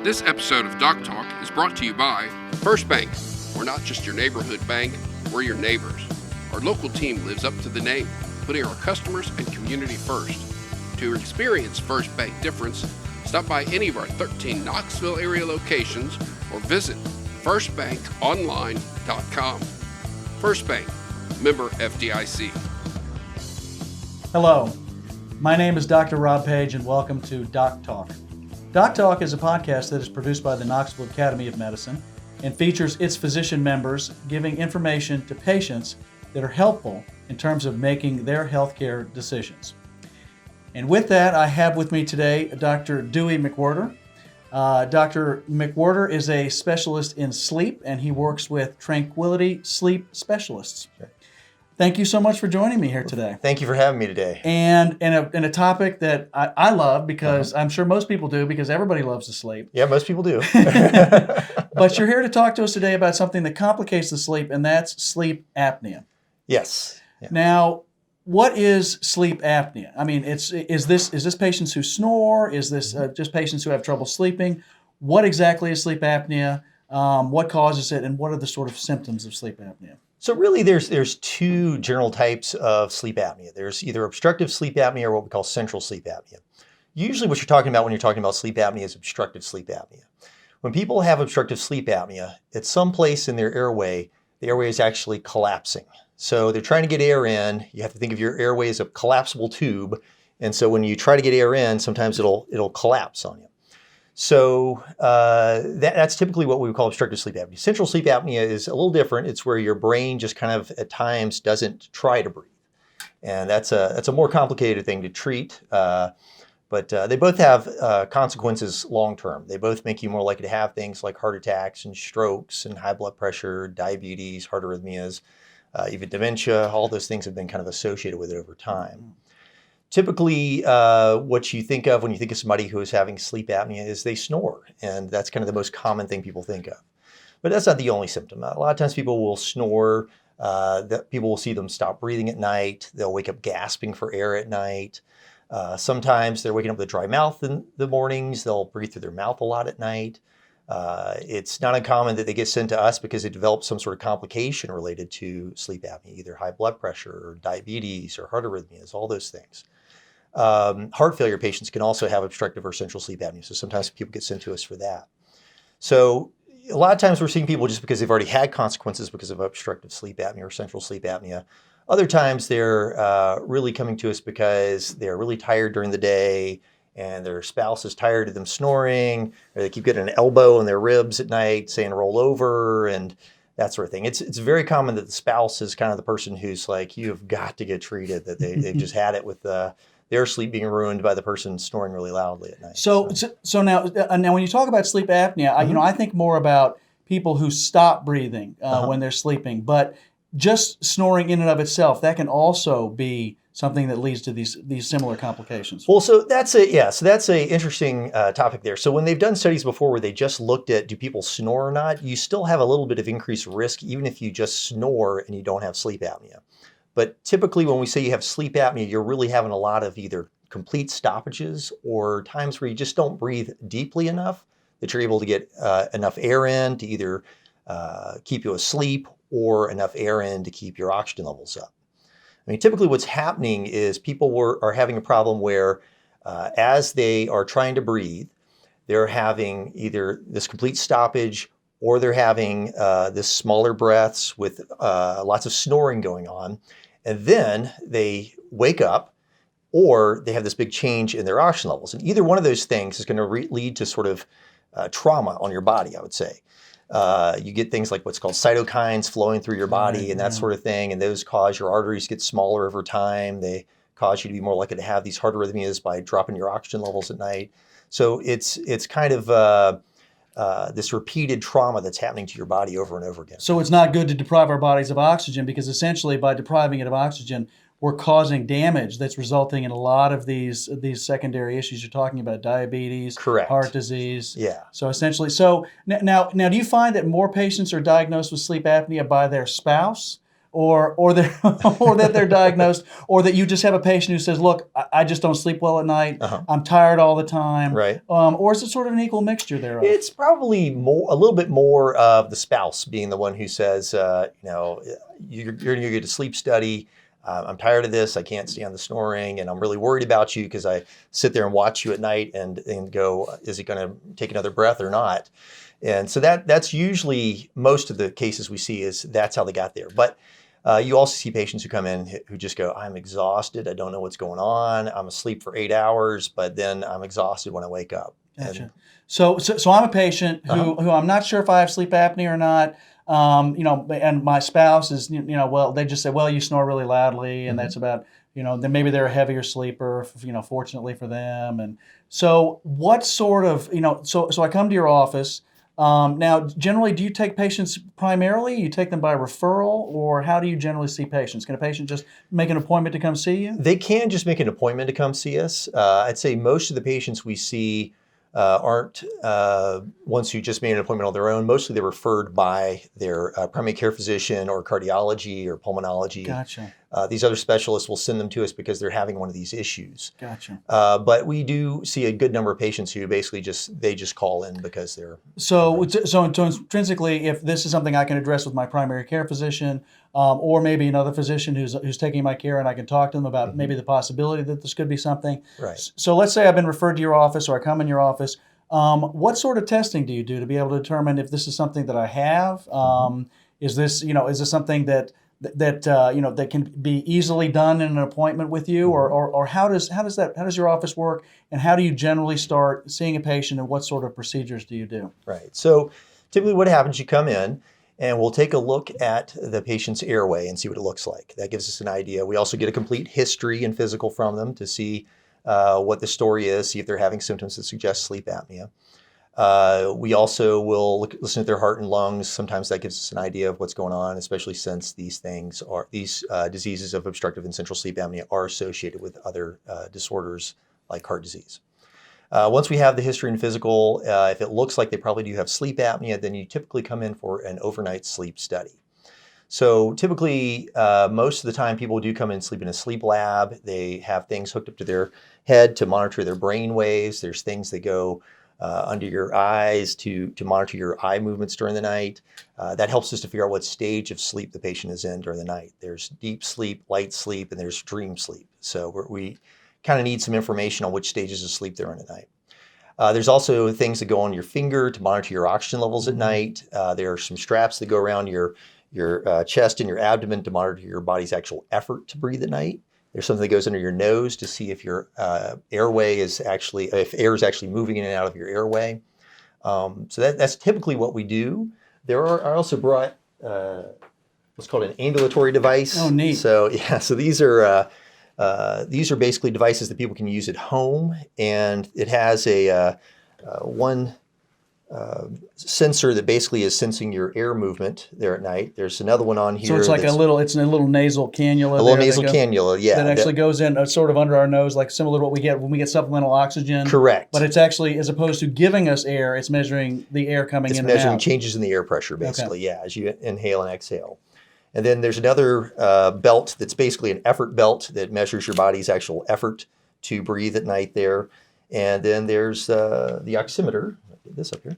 This episode of Doc Talk is brought to you by First Bank. We're not just your neighborhood bank, we're your neighbors. Our local team lives up to the name, putting our customers and community first. To experience First Bank difference, stop by any of our 13 Knoxville area locations or visit firstbankonline.com. First Bank, member FDIC. Hello, my name is Dr. Rob Page and welcome to Doc Talk. Doc Talk is a podcast that is produced by the Knoxville Academy of Medicine and features its physician members giving information to patients that are helpful in terms of making their healthcare decisions. And with that, I have with me today Dr. Dewey McWhirter. Dr. McWhirter is a specialist in sleep and he works with Tranquility Sleep Specialists. Sure. Thank you so much for joining me here today. Thank you for having me today. And a topic that I love because I'm sure most people do because everybody loves to sleep. Yeah, most people do. But you're here to talk to us today about something that complicates the sleep, and that's sleep apnea. Yes. Yeah. Now, what is sleep apnea? I mean, is this patients who snore? Is this just patients who have trouble sleeping? What exactly is sleep apnea? What causes it, and what are the sort of symptoms of sleep apnea? So really there's two general types of sleep apnea. There's either obstructive sleep apnea or what we call central sleep apnea. Usually what you're talking about when you're talking about sleep apnea is obstructive sleep apnea. When people have obstructive sleep apnea, at some place in their airway, the airway is actually collapsing. So they're trying to get air in. You have to think of your airway as a collapsible tube. And so when you try to get air in, sometimes it'll collapse on you. So that's typically what we would call obstructive sleep apnea. Central sleep apnea is a little different. It's where your brain just kind of at times doesn't try to breathe. And that's a more complicated thing to treat. But they both have consequences long term. They both make you more likely to have things like heart attacks and strokes and high blood pressure, diabetes, heart arrhythmias, even dementia. All those things have been kind of associated with it over time. Typically, what you think of when you think of somebody who is having sleep apnea is they snore, and that's kind of the most common thing people think of. But that's not the only symptom. A lot of times people will snore, that people will see them stop breathing at night, they'll wake up gasping for air at night. Sometimes they're waking up with a dry mouth in the mornings, they'll breathe through their mouth a lot at night. It's not uncommon that they get sent to us because they develop some sort of complication related to sleep apnea, either high blood pressure or diabetes or heart arrhythmias, all those things. Heart failure patients can also have obstructive or central sleep apnea, so sometimes people get sent to us for that. So a lot of times we're seeing people just because they've already had consequences because of obstructive sleep apnea or central sleep apnea. Other times they're really coming to us because they're really tired during the day and their spouse is tired of them snoring, or they keep getting an elbow in their ribs at night saying roll over and that sort of thing. It's very common that the spouse is kind of the person who's like, you've got to get treated, that they've just had it with their sleep being ruined by the person snoring really loudly at night. So now when you talk about sleep apnea, I think more about people who stop breathing when they're sleeping, but just snoring in and of itself, that can also be something that leads to these similar complications. Well, so that's a interesting topic there. So when they've done studies before where they just looked at do people snore or not, you still have a little bit of increased risk even if you just snore and you don't have sleep apnea. But typically when we say you have sleep apnea, you're really having a lot of either complete stoppages or times where you just don't breathe deeply enough that you're able to get enough air in to either keep you asleep or enough air in to keep your oxygen levels up. I mean, typically what's happening is people are having a problem where as they are trying to breathe, they're having either this complete stoppage or they're having this smaller breaths with lots of snoring going on. And then they wake up or they have this big change in their oxygen levels. And either one of those things is going to lead to sort of trauma on your body, I would say. You get things like what's called cytokines flowing through your body and that sort of thing. And those cause your arteries to get smaller over time. They cause you to be more likely to have these heart arrhythmias by dropping your oxygen levels at night. So it's kind of this repeated trauma that's happening to your body over and over again. So it's not good to deprive our bodies of oxygen because essentially by depriving it of oxygen, we're causing damage that's resulting in a lot of these secondary issues you're talking about, diabetes, Correct. Heart disease. Yeah. So essentially, now do you find that more patients are diagnosed with sleep apnea by their spouse or they're or that they're diagnosed, or that you just have a patient who says, "Look, I just don't sleep well at night. I'm tired all the time." Right. Or is it sort of an equal mixture thereof? It's probably a little bit more of the spouse being the one who says, you're going to get a sleep study. I'm tired of this. I can't stand the snoring, and I'm really worried about you because I sit there and watch you at night and go, is he going to take another breath or not? And so that's usually most of the cases we see is that's how they got there. But you also see patients who come in who just go, I'm exhausted. I don't know what's going on. I'm asleep for 8 hours, but then I'm exhausted when I wake up. Gotcha. And, so I'm a patient who I'm not sure if I have sleep apnea or not. And my spouse is, well, they just say, well, you snore really loudly, and that's about, then maybe they're a heavier sleeper, fortunately for them. And so what sort of, so I come to your office. Now, generally, do you take patients primarily? You take them by referral, or how do you generally see patients? Can a patient just make an appointment to come see you? They can just make an appointment to come see us. I'd say most of the patients we see aren't ones who just made an appointment on their own. Mostly they're referred by their primary care physician or cardiology or pulmonology. Gotcha. These other specialists will send them to us because they're having one of these issues. Gotcha. But we do see a good number of patients who basically just call in because they're... So intrinsically, if this is something I can address with my primary care physician, or maybe another physician who's taking my care, and I can talk to them about maybe the possibility that this could be something. Right. So let's say I've been referred to your office, or I come in your office. What sort of testing do you do to be able to determine if this is something that I have? Is this something that can be easily done in an appointment with you, or how does your office work, and how do you generally start seeing a patient, and what sort of procedures do you do? Right. So typically what happens, you come in and we'll take a look at the patient's airway and see what it looks like. That gives us an idea. We also get a complete history and physical from them to see what the story is, see if they're having symptoms that suggest sleep apnea. We also will listen to their heart and lungs. Sometimes that gives us an idea of what's going on, especially since these diseases of obstructive and central sleep apnea are associated with other disorders like heart disease. Once we have the history and physical, if it looks like they probably do have sleep apnea, then you typically come in for an overnight sleep study. So typically, most of the time, people do come in and sleep in a sleep lab. They have things hooked up to their head to monitor their brain waves. There's things that go under your eyes to monitor your eye movements during the night. That helps us to figure out what stage of sleep the patient is in during the night. There's deep sleep, light sleep, and there's dream sleep. So we kind of need some information on which stages of sleep they're in at night. There's also things that go on your finger to monitor your oxygen levels at night. There are some straps that go around your chest and your abdomen to monitor your body's actual effort to breathe at night. There's something that goes under your nose to see if your airway is if air is actually moving in and out of your airway. So that's typically what we do. I also brought what's called an ambulatory device. Oh, neat. So these are basically devices that people can use at home, and it has one sensor that basically is sensing your air movement there at night. There's another one on here. So it's like a little nasal cannula. A little nasal cannula, yeah. That actually goes in sort of under our nose, like similar to what we get when we get supplemental oxygen. Correct. But it's actually, as opposed to giving us air, it's measuring the air coming in and out. It's measuring changes in the air pressure, basically, as you inhale and exhale. And then there's another belt that's basically an effort belt that measures your body's actual effort to breathe at night there. And then there's the oximeter, I'll get this up here,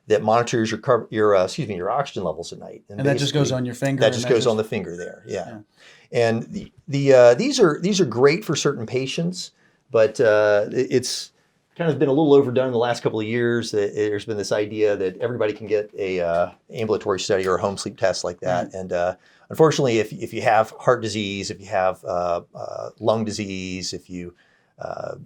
that monitors your oxygen levels at night. And that just goes on your finger? That just goes on the finger there, yeah. And these are great for certain patients, but it's kind of been a little overdone in the last couple of years. There's been this idea that everybody can get a ambulatory study or a home sleep test like that. And unfortunately, if you have heart disease, if you have lung disease, if you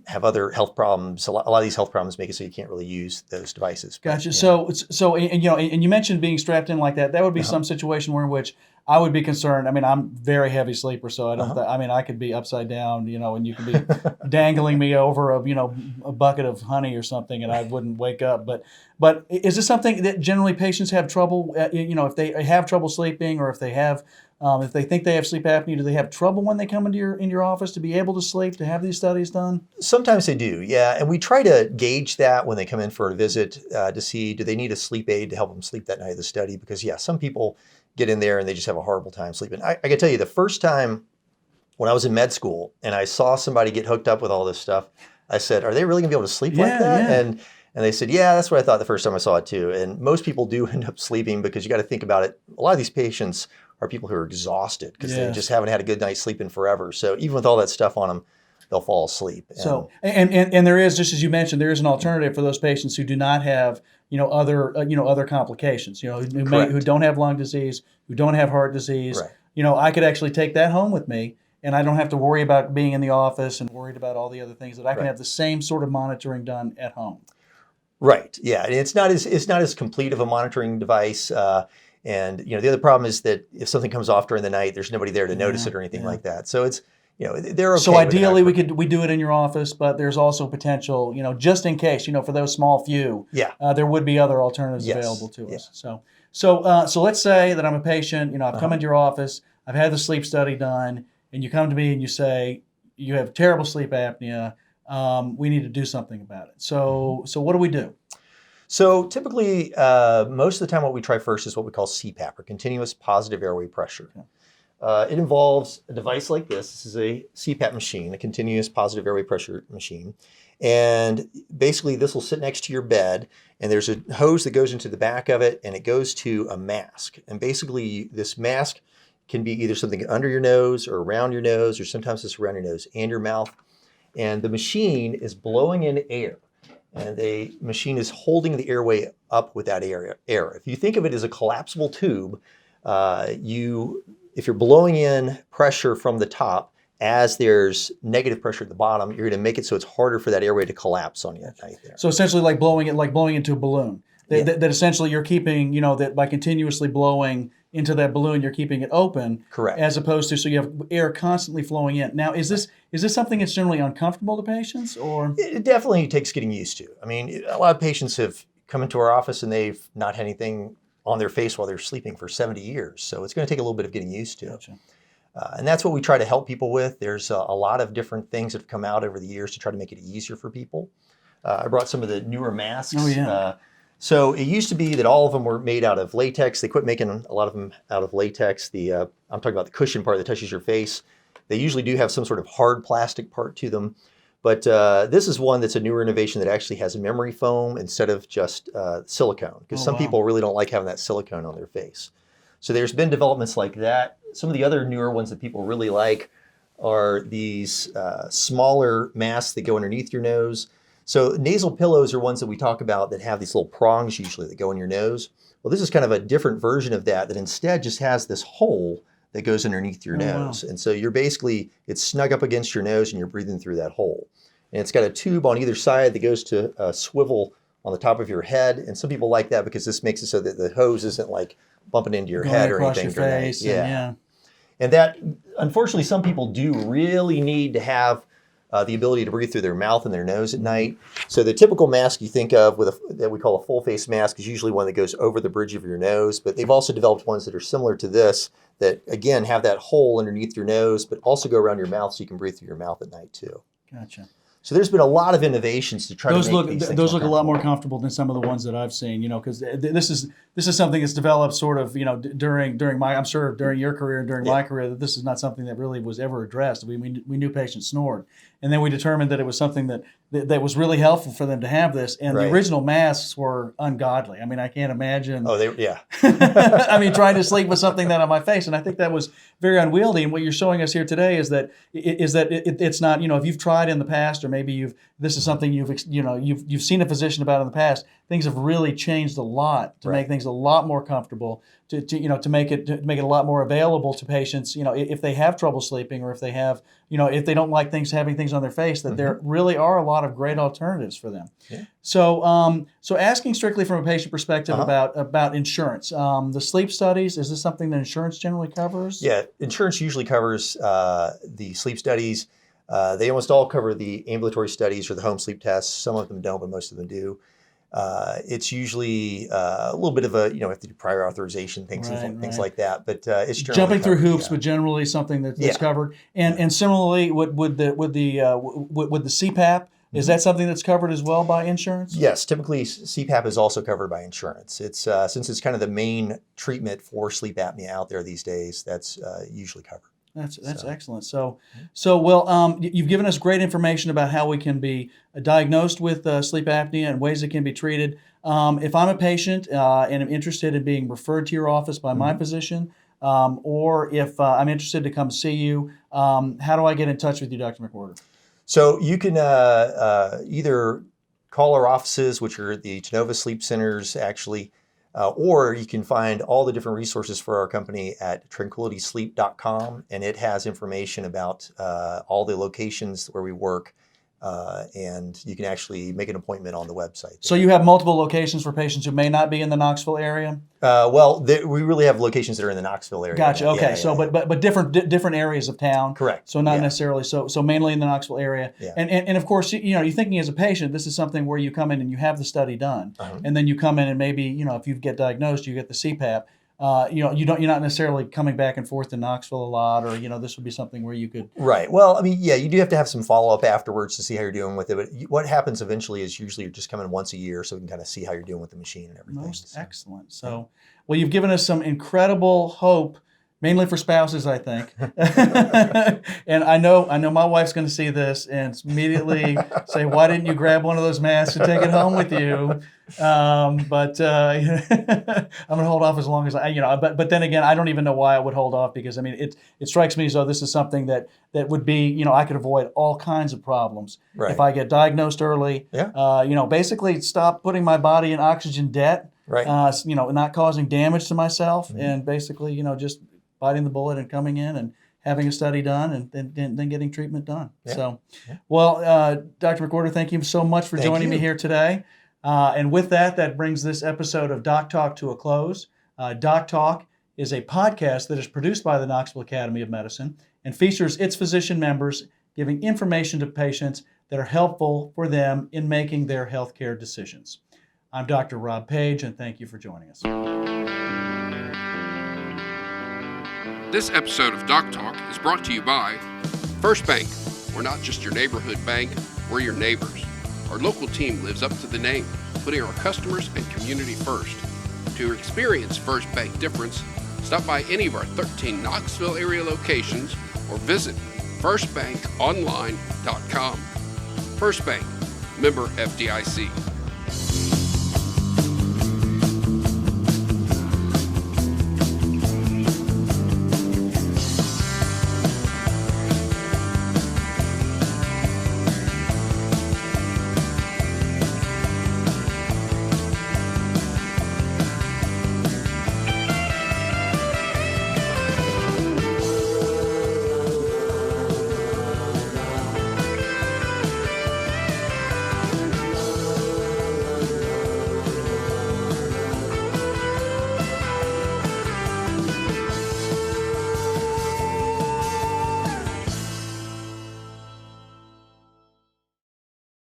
have other health problems, a lot of these health problems make it so you can't really use those devices. Gotcha. So and you mentioned being strapped in like that. That would be some situation in which I would be concerned. I mean, I'm a very heavy sleeper, so I don't. I mean, I could be upside down, and you could be dangling me over a bucket of honey or something, and I wouldn't wake up. But is this something that generally patients have trouble? If they have trouble sleeping, or if they have, if they think they have sleep apnea, do they have trouble when they come into your office to be able to sleep, to have these studies done? Sometimes they do, yeah. And we try to gauge that when they come in for a visit to see, do they need a sleep aid to help them sleep that night of the study? Because some people, get in there and they just have a horrible time sleeping. I can tell you the first time when I was in med school and I saw somebody get hooked up with all this stuff, I said, are they really gonna be able to sleep like that? Yeah. And they said, yeah, that's what I thought the first time I saw it too. And most people do end up sleeping because you got to think about it. A lot of these patients are people who are exhausted because they just haven't had a good night's sleep in forever. So even with all that stuff on them, they'll fall asleep. So, and there is, just as you mentioned, there is an alternative for those patients who do not have, other complications, who don't have lung disease, who don't have heart disease. Right. I could actually take that home with me, and I don't have to worry about being in the office and worried about all the other things, that I can have the same sort of monitoring done at home. Right. Yeah. And it's not as complete of a monitoring device. And the other problem is that if something comes off during the night, there's nobody there to notice it or anything like that. So it's, they're okay. So ideally we do it in your office, but there's also potential, just in case, for those small few, there would be other alternatives available to us. So let's say that I'm a patient, I've come into your office, I've had the sleep study done, and you come to me and you say, you have terrible sleep apnea. We need to do something about it. So what do we do? So typically, most of the time what we try first is what we call CPAP, or continuous positive airway pressure. It involves a device like this. This is a CPAP machine, a continuous positive airway pressure machine. And basically this will sit next to your bed, and there's a hose that goes into the back of it, and it goes to a mask. And basically this mask can be either something under your nose or around your nose, or sometimes it's around your nose and your mouth. And the machine is blowing in air, and the machine is holding the airway up with that air. If you think of it as a collapsible tube, if you're blowing in pressure from the top, as there's negative pressure at the bottom, you're going to make it so it's harder for that airway to collapse on you at night there. So essentially like blowing into a balloon. That essentially you're keeping, that by continuously blowing into that balloon, you're keeping it open. Correct. As opposed to, so you have air constantly flowing in. Now, is this something that's generally uncomfortable to patients, or? It definitely takes getting used to. I mean, a lot of patients have come into our office and they've not had anything on their face while they're sleeping for 70 years. So it's going to take a little bit of getting used to. Gotcha. And that's what we try to help people with. There's a lot of different things that have come out over the years to try to make it easier for people. I brought some of the newer masks. Oh, yeah. So it used to be that all of them were made out of latex. They quit making a lot of them out of latex. I'm talking about the cushion part that touches your face. They usually do have some sort of hard plastic part to them. But this is one that's a newer innovation that actually has a memory foam instead of just silicone, because some people really don't like having that silicone on their face. So there's been developments like that. Some of the other newer ones that people really like are these smaller masks that go underneath your nose. So nasal pillows are ones that we talk about that have these little prongs usually that go in your nose. Well, this is kind of a different version of that instead just has this hole that goes underneath your nose. Wow. And so it's snug up against your nose and you're breathing through that hole. And it's got a tube on either side that goes to a swivel on the top of your head. And some people like that because this makes it so that the hose isn't like bumping into your head or anything. Your face, and that, unfortunately, some people do really need to have the ability to breathe through their mouth and their nose at night. So the typical mask you think of that we call a full face mask is usually one that goes over the bridge of your nose, but they've also developed ones that are similar to this that, again, have that hole underneath your nose, but also go around your mouth so you can breathe through your mouth at night too. Gotcha. So there's been a lot of innovations to try to make these things those look a lot more comfortable than some of the ones that I've seen, because this is something that's developed sort of, during your career and during my career, that this is not something that really was ever addressed. We knew patients snored, and then we determined that it was something that was really helpful for them to have this. And the original masks were ungodly. I mean, I can't imagine. I mean, trying to sleep with something that on my face, and I think that was very unwieldy. And what you're showing us here today is that it's not. If you've tried in the past, or maybe this is something you've seen a physician about in the past. Things have really changed a lot to make things a lot more comfortable, to make it a lot more available to patients. If they have trouble sleeping, or if they have if they don't like having things on their face, that there really are a lot of great alternatives for them. Yeah. So asking strictly from a patient perspective about insurance, the sleep studies, is this something that insurance generally covers? Yeah, insurance usually covers the sleep studies. They almost all cover the ambulatory studies or the home sleep tests. Some of them don't, but most of them do. It's usually a little bit of a, have to do prior authorization things like that. But it's jumping through hoops, but generally something that's covered. And similarly, would the CPAP Is that something that's covered as well by insurance? Yes, typically CPAP is also covered by insurance. It's since it's kind of the main treatment for sleep apnea out there these days, that's usually covered. That's excellent. So well, you've given us great information about how we can be diagnosed with sleep apnea and ways it can be treated. If I'm a patient and am interested in being referred to your office by my physician, or if I'm interested to come see you, how do I get in touch with you, Dr. McWhirter? So you can either call our offices, which are the Genova Sleep Centers, actually, or you can find all the different resources for our company at tranquilitysleep.com, and it has information about all the locations where we work, and you can actually make an appointment on the website. So you have multiple locations for patients who may not be in the Knoxville area? We really have locations that are in the Knoxville area. Gotcha. Okay. Yeah. But different areas of town. Correct. So not necessarily. So mainly in the Knoxville area. Yeah. And of course, you're thinking as a patient, this is something where you come in and you have the study done, and then you come in and maybe if you get diagnosed, you get the CPAP. You're not necessarily coming back and forth to Knoxville a lot, or this would be something where you could. Right. Well, I mean, yeah, you do have to have some follow up afterwards to see how you're doing with it. But what happens eventually is usually you're just coming once a year, so we can kind of see how you're doing with the machine and everything. Most excellent. So, well, you've given us some incredible hope, mainly for spouses, I think. And I know my wife's going to see this and immediately say, "Why didn't you grab one of those masks and take it home with you?" But I'm going to hold off as long as But then again, I don't even know why I would hold off, because I mean it strikes me as though this is something that would be I could avoid all kinds of problems if I get diagnosed early. Yeah. Basically stop putting my body in oxygen debt. Right. Not causing damage to myself, and basically just biting the bullet and coming in and having a study done and then getting treatment done. Yeah. So, well, Dr. McWhirter, thank you so much for joining me here today. And with that brings this episode of Doc Talk to a close. Doc Talk is a podcast that is produced by the Knoxville Academy of Medicine and features its physician members giving information to patients that are helpful for them in making their healthcare decisions. I'm Dr. Rob Page, and thank you for joining us. This episode of Doc Talk is brought to you by First Bank. We're not just your neighborhood bank, we're your neighbors. Our local team lives up to the name, putting our customers and community first. To experience First Bank difference, stop by any of our 13 Knoxville area locations or visit firstbankonline.com. First Bank, member FDIC.